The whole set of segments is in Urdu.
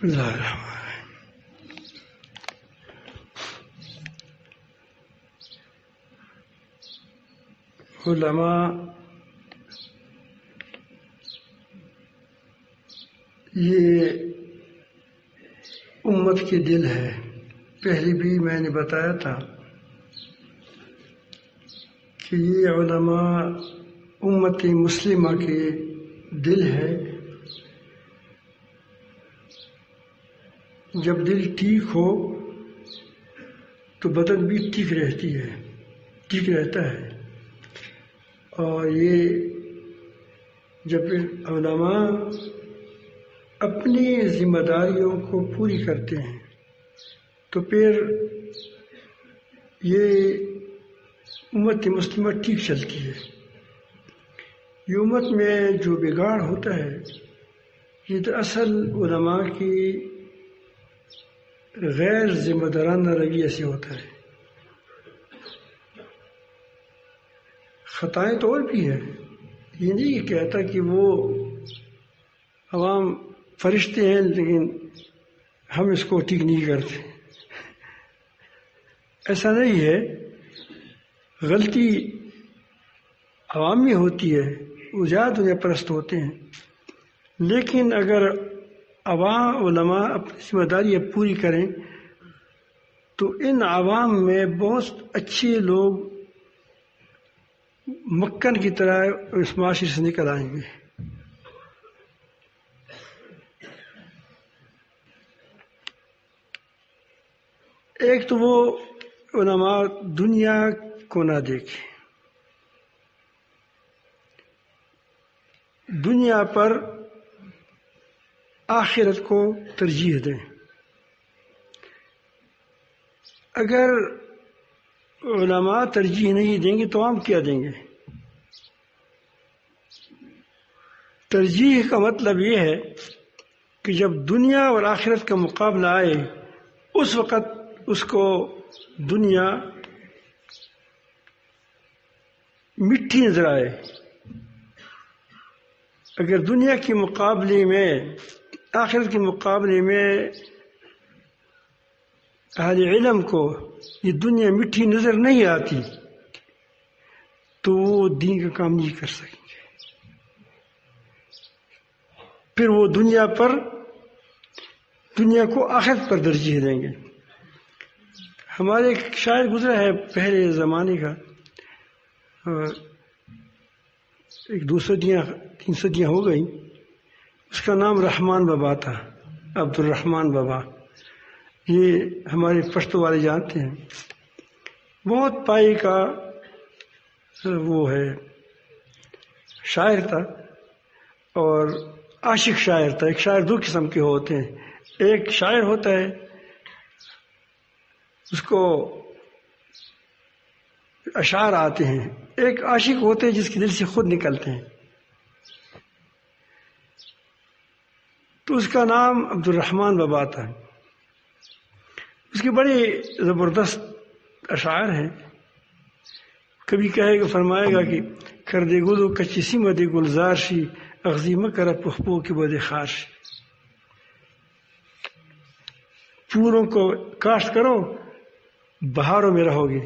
اللہ الرحمن علماء یہ امت کے دل ہے. پہلے بھی میں نے بتایا تھا کہ یہ علماء امت مسلمہ کے دل ہے. جب دل ٹھیک ہو تو بدن بھی ٹھیک رہتا ہے. اور یہ جب علماء اپنی ذمہ داریوں کو پوری کرتے ہیں تو پھر یہ امت مسلمہ ٹھیک چلتی ہے. یہ امت میں جو بگاڑ ہوتا ہے یہ تو اصل علماء کی غیر ذمہ دارانہ رویے سے ہوتا ہے. خطائیں تو اور بھی ہیں، یہ نہیں کہتا کہ وہ عوام فرشتے ہیں لیکن ہم اس کو ٹھیک نہیں کرتے، ایسا نہیں ہے. غلطی عوام میں ہوتی ہے، وہ زیادہ دنیا پرست ہوتے ہیں، لیکن اگر عوام علماء اپنی ذمہ داری پوری کریں تو ان عوام میں بہت اچھے لوگ مکھن کی طرح اس معاشرے سے نکل آئیں گے. ایک تو وہ علماء دنیا کو نہ دیکھیں، دنیا پر آخرت کو ترجیح دیں. اگر علماء ترجیح نہیں دیں گے تو ہم کیا دیں گے؟ ترجیح کا مطلب یہ ہے کہ جب دنیا اور آخرت کا مقابلہ آئے اس وقت اس کو دنیا میٹھی نظر آئے. اگر دنیا کے مقابلے میں آخرت کے مقابلے میں اہل علم کو یہ دنیا میٹھی نظر نہیں آتی تو وہ دین کا کام نہیں کر سکیں گے. پھر وہ دنیا کو آخرت پر ترجیح دیں گے. ہمارے ایک شاعر گزرا ہے پہلے زمانے کا، ایک 200 صدیاں ہو گئی، اس کا نام رحمان بابا تھا، عبد الرحمان بابا. یہ ہمارے پشتو والے جانتے ہیں. بہت پائی کا وہ ہے شاعر تھا اور عاشق شاعر تھا. ایک شاعر دو قسم کے ہوتے ہیں، ایک شاعر ہوتا ہے اس کو اشعار آتے ہیں، ایک عاشق ہوتے ہیں جس کے دل سے خود نکلتے ہیں. تو اس کا نام عبد الرحمان بابا تھا. اس کے بڑے زبردست اشعار ہیں. کبھی فرمائے گا کہ کر دے گلو کچی سیمت گلزار شی اغزی مکر پخپو کی بد خار شی. پھولوں کو کاشت کرو بہاروں میں رہو گے،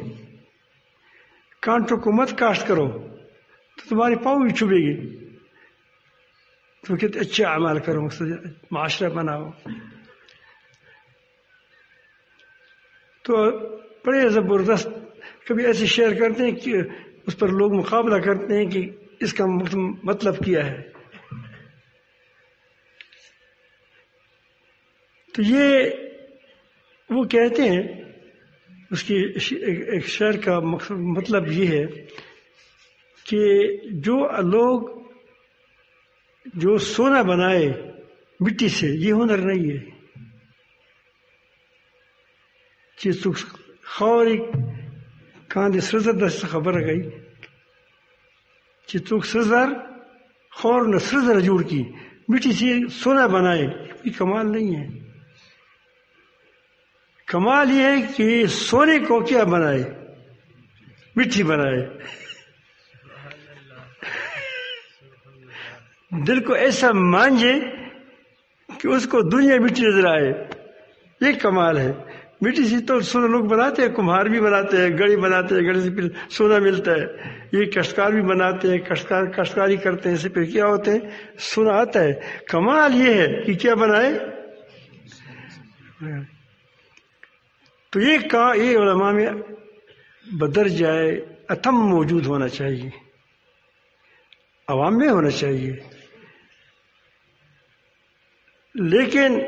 کانٹوں کو مت کاشت کرو تو تمہارے پاؤں بھی چبھے گی. تو کہتے اچھے اعمال کرو، معاشرہ بناؤ. تو بڑے زبردست کبھی ایسے شعر کرتے ہیں کہ اس پر لوگ مقابلہ کرتے ہیں کہ اس کا مطلب کیا ہے. تو یہ وہ کہتے ہیں اس کی ایک شعر کا مطلب یہ ہے کہ جو لوگ جو سونا بنائے مٹی سے یہ ہنر نہیں ہے. چیز تو خوری کاندے سرزر دست خبر گئی چیز تو سرزر خور نے سرزر جوڑ کی مٹی سے سونا بنائے، یہ کمال نہیں ہے. کمال یہ ہے کہ سونے کو کیا بنائے، مٹی بنائے. دل کو ایسا مانجے کہ اس کو دنیا مٹی نظر آئے، یہ کمال ہے۔ مٹی سے تو سونا لوگ بناتے ہیں، کمہار بھی بناتے ہیں، گڑی بناتے ہیں، گڑی سے پھر سونا ملتا ہے۔ یہ کاشتکار بھی بناتے ہیں، کاشتکاری کرتے ہیں، اس سے پھر کیا ہوتے ہیں؟ سونا آتا ہے۔ کمال یہ ہے کہ کیا بنائے؟ تو یہ علماء میں بدرجہ اتم موجود ہونا چاہیے، عوام میں ہونا چاہیے۔ لیکن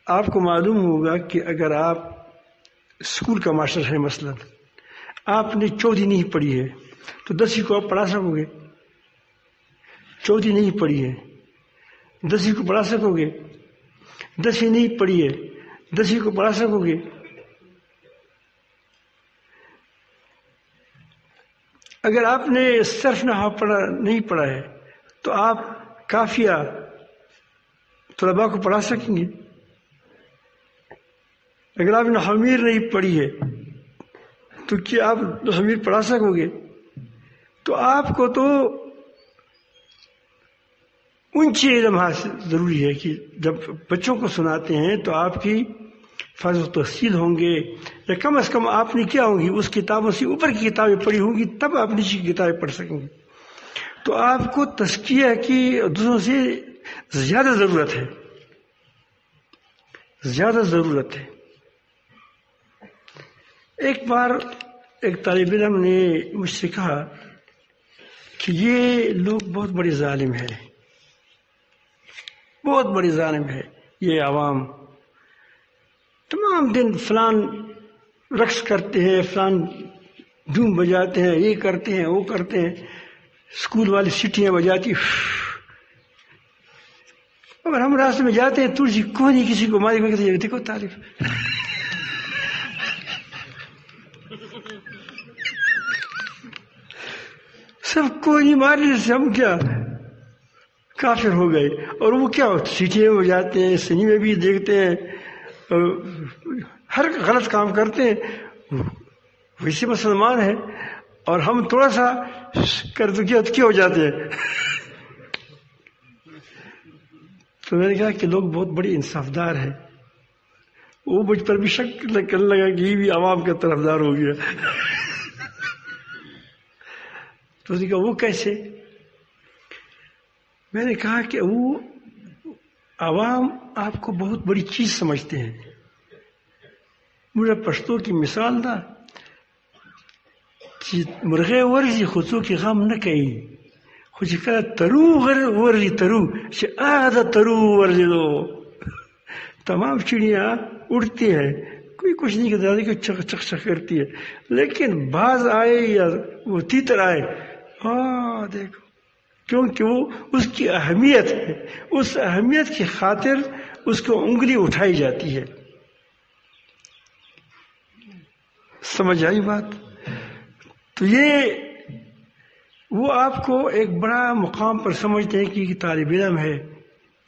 آپ کو معلوم ہوگا کہ اگر آپ اسکول کا ماسٹر ہے، مثلا آپ نے چوتھی نہیں پڑھی ہے تو 10ویں کو آپ پڑھا سکو گے؟ چوتھی نہیں پڑھی ہے 10ویں کو پڑھا سکو گے؟ 10ویں نہیں پڑھی ہے 10ویں کو پڑھا سکو گے؟ اگر آپ نے صرف نحو نہیں پڑھا ہے تو آپ کافیہ طلباء کو پڑھا سکیں گے؟ اگر آپ نے حمیر نہیں پڑھی ہے تو کیا آپ حمیر پڑھا سکو گے؟ تو آپ کو تو اونچی علم حاصل ضروری ہے کہ جب بچوں کو سناتے ہیں تو آپ کی فضل و تحصیل ہوں گے، یا کم از کم آپ نے کیا ہوں گی، اس کتابوں سے اوپر کی کتابیں پڑھی ہوں گی، تب آپ نیچے کی کتابیں پڑھ سکیں گے۔ تو آپ کو تزکیہ کی دوسروں سے زیادہ ضرورت ہے، زیادہ ضرورت ہے۔ ایک بار ایک طالب علم نے مجھ سے کہا کہ یہ لوگ بہت بڑے ظالم ہیں، بہت بڑے ظالم ہے یہ عوام، تمام دن فلان رقص کرتے ہیں، فلان دھوم بجاتے ہیں، یہ کرتے ہیں وہ کرتے ہیں، اسکول والی سیٹیاں بجاتی، اور ہم راستے میں جاتے ہیں تلسی کوئی نہیں کسی کو ماری ہوئی، دیکھو تعریف سب کوئی نہیں مار لی، ہم کیا کافر ہو گئے؟ اور وہ کیا سیٹیاں بجاتے ہیں، سنیمے بھی دیکھتے ہیں، ہر غلط کام کرتے ہیں، ویسے مسلمان ہیں، اور ہم تھوڑا سا کر تو کیا ہو جاتے ہیں۔ تو میں نے کہا کہ لوگ بہت بڑے انصاف دار ہیں۔ وہ مجھ پر بھی شک کرنے لگا کہ یہ بھی عوام کا طرفدار ہو گیا۔ تو اس نے کہا وہ کیسے؟ میں نے کہا کہ وہ عوام آپ کو بہت بڑی چیز سمجھتے ہیں۔ مجھے پشتو کی مثال دا مرغے ورزی خودو کی غم نہ کئی خود کہا ترو ورزی ترو آدھا ترو ورزی دو، تمام چڑیاں اڑتی ہیں، کوئی کچھ نہیں کرتا، کہ چک چک چک کرتی ہے، لیکن باز آئے یا وہ تیتر آئے، دیکھو، کیونکہ وہ اس کی اہمیت ہے، اس اہمیت کی خاطر اس کو انگلی اٹھائی جاتی ہے۔ سمجھ آئی بات؟ تو یہ وہ آپ کو ایک بڑا مقام پر سمجھتے ہیں کہ یہ طالب علم ہے،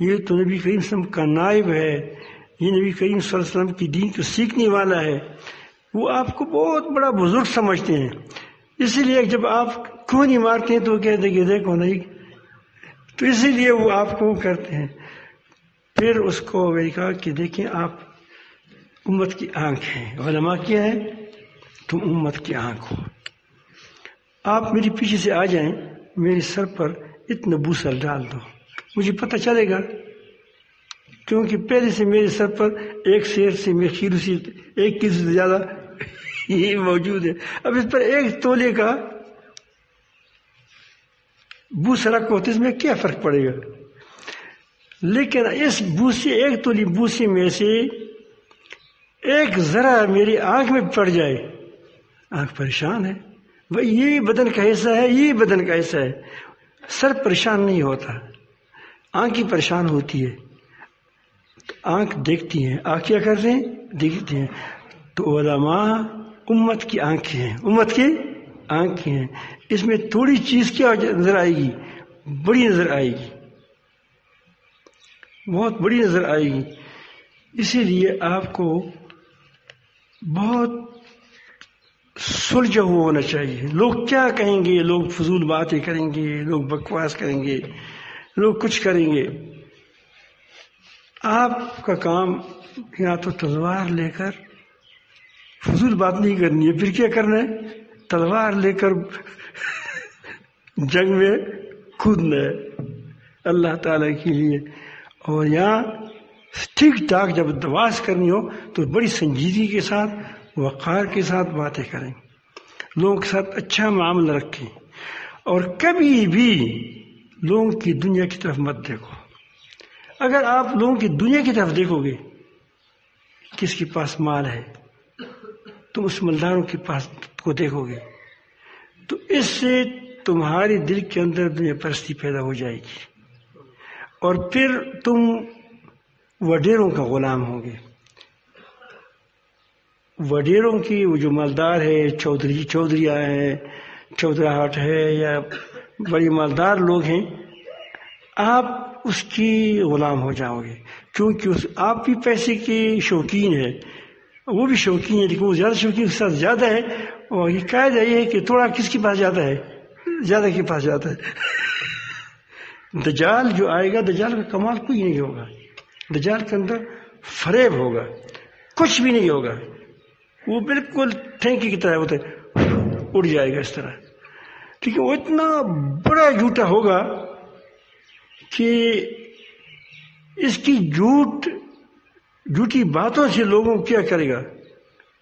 یہ تو نبی کریم صلی اللہ علیہ وسلم کا نائب ہے، یہ نبی کریم صلی اللہ علیہ وسلم کی دین کو سیکھنے والا ہے، وہ آپ کو بہت بڑا بزرگ سمجھتے ہیں۔ اسی لیے جب آپ کیوں نہیں مارتے ہیں تو وہ کہتے ہیں کہ دیکھو نہیں، تو اسی لیے وہ آپ کو کرتے ہیں۔ پھر اس کو میں نے کہا کہ دیکھیں آپ امت کی آنکھ ہیں، علماء کیا ہے؟ تم امت کی آنکھ ہو۔ آپ میری پیچھے سے آ جائیں، میرے سر پر اتنا بوسل ڈال دو، مجھے پتہ چلے گا، کیونکہ پہلے سے میرے سر پر ایک شیر سے میرے کھیرو سے 1 کلو سے زیادہ یہ موجود ہے۔ اب اس پر 1 تولے کا بوسا رکھو تو اس میں کیا فرق پڑے گا؟ لیکن اس بوسے 1 تولی بوسے میں سے 1 ذرا میری آنکھ میں پڑ جائے، آنکھ پریشان ہے، بھائی یہ بدن کا حصہ ہے، یہ بدن کا حصہ ہے۔ سر پریشان نہیں ہوتا، آنکھ ہی پریشان ہوتی ہے۔ آنکھ دیکھتی ہیں، آنکھ کیا کر رہے ہیں؟ دیکھتی ہیں۔ تو علماء امت کی آنکھیں ہیں، امت کی آنکھیں ہیں۔ اس میں تھوڑی چیز کیا نظر آئے گی؟ بڑی نظر آئے گی، بہت بڑی نظر آئے گی۔ اسی لیے آپ کو بہت سلجھا ہوا ہونا چاہیے۔ لوگ کیا کہیں گے؟ لوگ فضول باتیں کریں گے، لوگ بکواس کریں گے، لوگ کچھ کریں گے، آپ کا کام یا تو تلوار لے کر فضول بات نہیں کرنی ہے، پھر کیا کرنا ہے؟ تلوار لے کر جنگ میں کودنا ہے اللہ تعالیٰ کے لیے، اور یہاں ٹھیک ٹھاک جب دواس کرنی ہو تو بڑی سنجیدگی کے ساتھ وقار کے ساتھ باتیں کریں، لوگوں کے ساتھ اچھا معاملہ رکھیں، اور کبھی بھی لوگوں کی دنیا کی طرف مت دیکھو۔ اگر آپ لوگوں کی دنیا کی طرف دیکھو گے، کس کے پاس مال ہے، تم اس مالداروں کے پاس کو دیکھو گے، تو اس سے تمہارے دل کے اندر دنیا پرستی پیدا ہو جائے گی، اور پھر تم وڈیروں کا غلام ہوں گے۔ وڈیروں کی وہ جو مالدار ہے، چودھریاں ہیں، چودراہٹ ہے، یا بڑی مالدار لوگ ہیں، آپ اس کی غلام ہو جاؤ گے، کیونکہ آپ بھی پیسے کے شوقین ہیں، وہ بھی شوقین ہے، لیکن وہ زیادہ شوقین کے ساتھ زیادہ ہے، اور یہ قاعدہ یہ ہے کہ تھوڑا کس کے پاس جاتا ہے؟ زیادہ کے پاس جاتا ہے۔ دجال جو آئے گا، دجال کا کمال کوئی نہیں ہوگا، دجال کے اندر فریب ہوگا، کچھ بھی نہیں ہوگا، وہ بالکل ٹھینکی کی طرح ہوتا ہے، اڑ جائے گا اس طرح، ٹھیک ہے۔ وہ اتنا بڑا جھوٹا ہوگا کہ اس کی جھوٹی باتوں سے لوگوں کو کیا کرے گا؟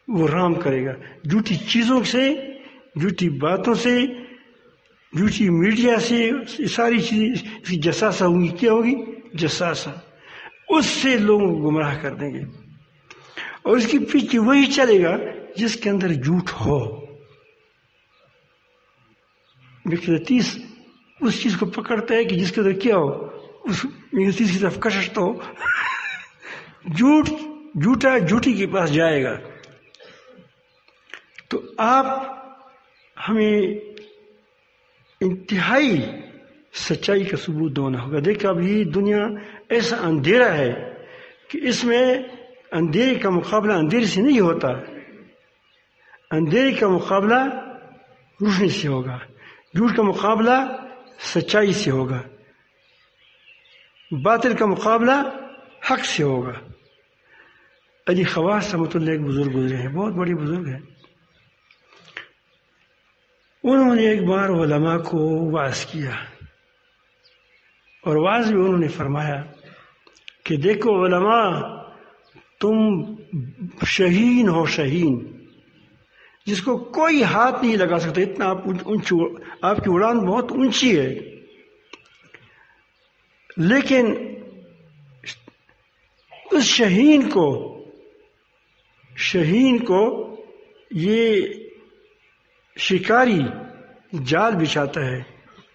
وہ رام کرے گا، جھوٹی چیزوں سے، جھوٹی باتوں سے، جھوٹی میڈیا سے، ساری چیز اس کی جساسہ ہوگی، کیا ہوگی؟ جساسہ، اس سے لوگوں کو گمراہ کر دیں گے، اور اس کے پیچھے وہی چلے گا جس کے اندر جھوٹ ہو۔ مقناطیس اس چیز کو پکڑتا ہے کہ جس کے اندر کیا ہو، اس مقناطیس کی طرف کششتا ہو، جھوٹا جھوٹی کے پاس جائے گا۔ تو آپ ہمیں انتہائی سچائی کا ثبوت دینا ہوگا۔ دیکھ اب یہ دنیا ایسا اندھیرا ہے کہ اس میں اندھیرے کا مقابلہ اندھیرے سے نہیں ہوتا، اندھیرے کا مقابلہ روشنی سے ہوگا، جھوٹ کا مقابلہ سچائی سے ہوگا، باطل کا مقابلہ حق سے ہوگا۔ علی خواص رحمۃ اللہ ایک بزرگ گزرے ہیں، بہت بڑے بزرگ ہیں، انہوں نے ایک بار علماء کو واعظ کیا، اور واعظ میں انہوں نے فرمایا کہ دیکھو علماء، تم شہین ہو، شہین جس کو کوئی ہاتھ نہیں لگا سکتا، اتنا آپ کی اڑان بہت اونچی ہے، لیکن اس شہین کو یہ شکاری جال بچھاتا ہے،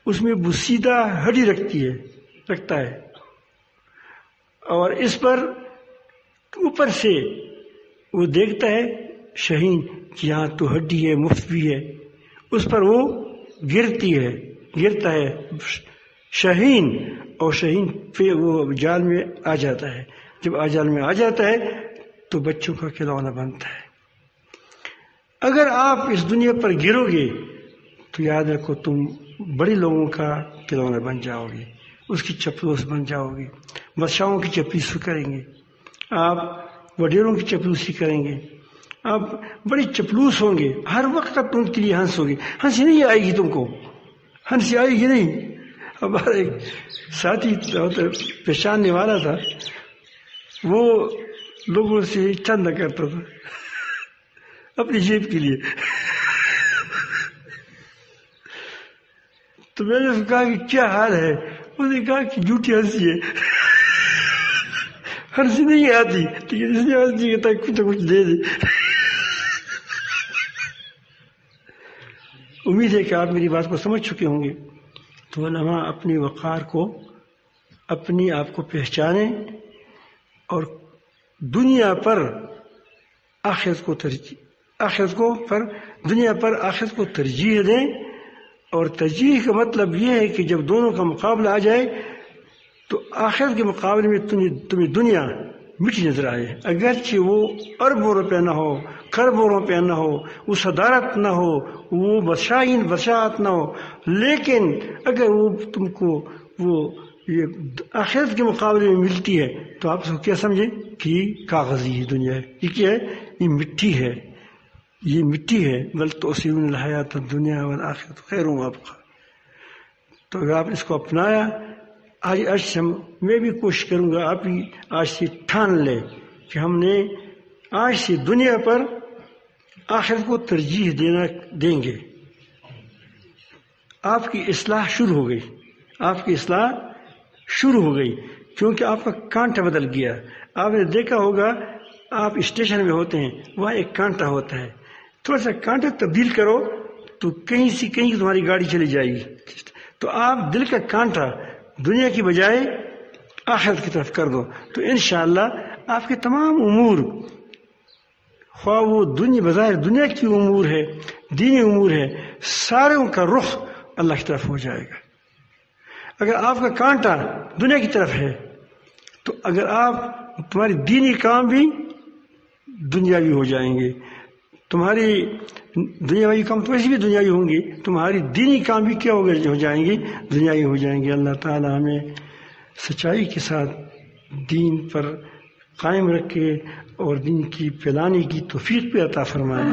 اس میں بسیدہ ہڈی رکھتا ہے، اور اس پر اوپر سے وہ دیکھتا ہے شہین کہ یہاں تو ہڈی ہے، مفت بھی ہے، اس پر وہ گرتا ہے شہین، اور شہین پھر وہ جال میں آ جاتا ہے، جب جال میں آ جاتا ہے تو بچوں کا کھلونا بنتا ہے۔ اگر آپ اس دنیا پر گرو گے تو یاد رکھو تم بڑے لوگوں کا کھلونا بن جاؤ گے، اس کی چپلوس بن جاؤ گے، بادشاہوں کی چپلوسی کریں گے، آپ وڈیروں کی چپلوسی کریں گے، آپ بڑی چپلوس ہوں گے، ہر وقت آپ ان کے لیے ہنس ہوگی، ہنسی نہیں آئے گی تم کو، ہنسی آئے گی نہیں۔ ہمارا ایک ساتھی پہچاننے والا تھا، وہ لوگوں سے چندہ کرتا تھا اپنی جیب کے لیے، تو میں نے اس کو کہا کہ کیا حال ہے؟ اس نے کہا کہ جھوٹی ہنسی ہے، ہنسی نہیں آتی، لیکن اس نے ہنسی کہتا ہے کچھ نہ کچھ دے دے۔ امید ہے کہ آپ میری بات کو سمجھ چکے ہوں گے۔ تو علماء اپنی وقار کو، اپنی آپ کو پہچانیں، اور دنیا پر آخرت کو ترجیح دیں، اور ترجیح کا مطلب یہ ہے کہ جب دونوں کا مقابلہ آ جائے تو آخرت کے مقابلے میں تمہیں دنیا میٹھی نظر آئے، اگرچہ وہ اربوں روپے نہ ہو، کروڑوں روپے نہ ہو، وہ صدارت نہ ہو، وہ بشاعت نہ ہو، لیکن اگر وہ تم کو وہ یہ آخرت کے مقابلے میں ملتی ہے تو آپ اس کو کیا سمجھیں کہ یہ کاغذی دنیا ہے. یہ کیا ہے؟ یہ مٹی ہے، یہ مٹی ہے. بل تؤثرون الحیات الدنیا والآخرۃ خیر وابقیٰ. تو اگر آپ اس کو اپنایا، آج سے میں بھی کوشش کروں گا، آپ بھی آج سے ٹھان لیں کہ ہم نے آج سے دنیا پر آخرت کو ترجیح دیں گے. آپ کی اصلاح شروع ہو گئی، آپ کی اصلاح شروع ہو گئی، کیونکہ آپ کا کانٹا بدل گیا. آپ نے دیکھا ہوگا آپ اسٹیشن میں ہوتے ہیں، وہاں ایک کانٹا ہوتا ہے، تھوڑا سا کانٹا تبدیل کرو تو کہیں سے کہیں تمہاری گاڑی چلی جائے گی. تو آپ دل کا کانٹا دنیا کی بجائے آخرت کی طرف کر دو تو انشاءاللہ آپ کے تمام امور، خواہ وہ بظاہر دنیا کی امور ہے، دینی امور ہے، سارے ان کا رخ اللہ کی طرف ہو جائے گا. اگر آپ کا کانٹا دنیا کی طرف ہے تو اگر آپ تمہاری دینی کام بھی دنیاوی ہو جائیں گے، تمہاری دنیاوی کام تو ایسے بھی دنیاوی ہوں گی، تمہاری دینی کام بھی کیا ہو جائیں گی؟ دنیاوی ہو جائیں گے. اللہ تعالی ہمیں سچائی کے ساتھ دین پر قائم رکھے اور دین کی پھیلانے کی توفیق بھی عطا فرمائے.